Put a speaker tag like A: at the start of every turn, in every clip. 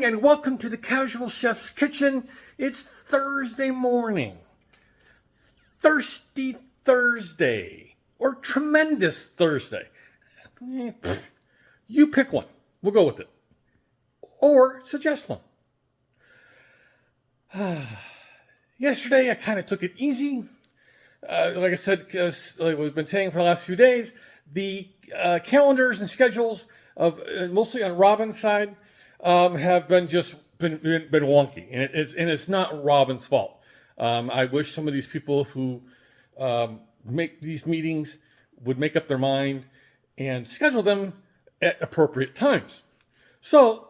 A: morning and welcome to the Casual Chef's Kitchen. It's Thursday morning. Thirsty Thursday or Tremendous Thursday. You pick one. We'll go with it. Or suggest one. Yesterday I kind of took it easy. Like I said, like we've been saying for the last few days, the calendars and schedules of mostly on Robin's side have been wonky, and it's not Robin's fault. I wish some of these people who make these meetings would make up their mind and schedule them at appropriate times. So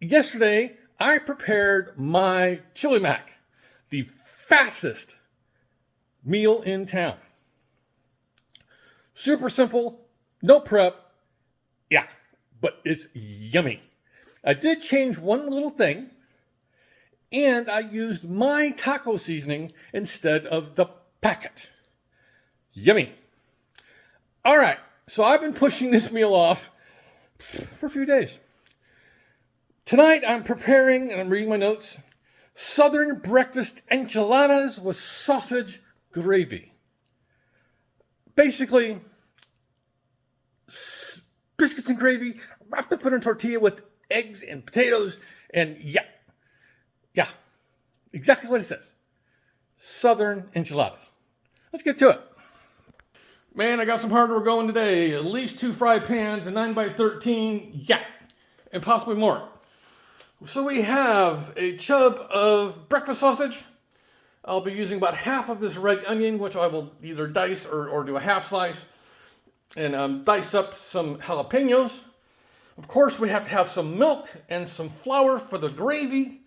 A: yesterday I prepared my chili mac, the fastest meal in town. Super simple, no prep. Yeah, but it's yummy. I did change one little thing, and I used my taco seasoning instead of the packet. Yummy. All right, so I've been pushing this meal off for a few days. Tonight I'm preparing, and I'm reading my notes, Southern Breakfast Enchiladas with sausage gravy. Basically, biscuits and gravy wrapped up in a tortilla with eggs and potatoes, and yeah, exactly what it says. Southern enchiladas. Let's get to it. Man, I got some hardware going today. At least 2 fry pans, a 9x13, and possibly more. So we have a chub of breakfast sausage. I'll be using about half of this red onion, which I will either dice or do a half slice, and dice up some jalapenos. Of course, we have to have some milk and some flour for the gravy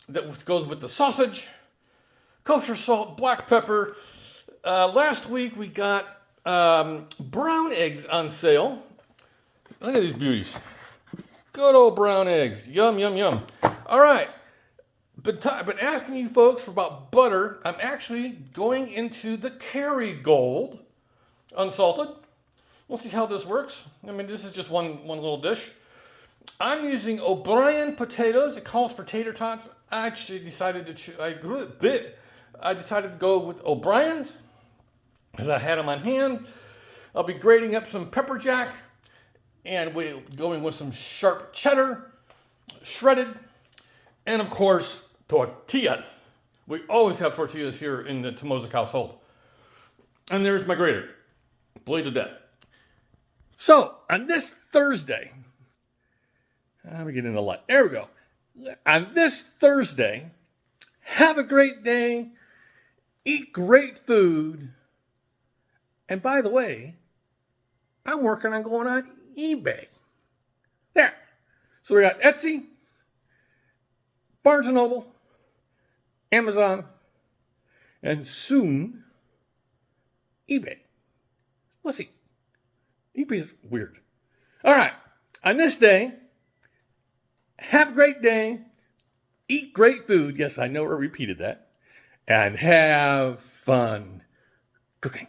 A: that goes with the sausage. Kosher salt, black pepper. Last week we got brown eggs on sale. Look at these beauties. Good old brown eggs. Yum, yum, yum. All right. Been asking you folks for about butter. I'm actually going into the Kerrygold unsalted. We'll see how this works. I mean, this is just one little dish. I'm using O'Brien potatoes. It calls for tater tots. I actually decided I decided to go with O'Brien's because I had them on hand. I'll be grating up some pepper jack and we're going with some sharp cheddar, shredded, and of course, tortillas. We always have tortillas here in the Tomozik household. And there's my grater, blade to death. So, on this Thursday, let me get into light. There we go. On this Thursday, have a great day, eat great food, and by the way, I'm working on going on eBay. There. So we got Etsy, Barnes & Noble, Amazon, and soon, eBay. Let's see. eBay is weird. All right. On this day, have a great day, eat great food. Yes, I know I repeated that. And have fun cooking.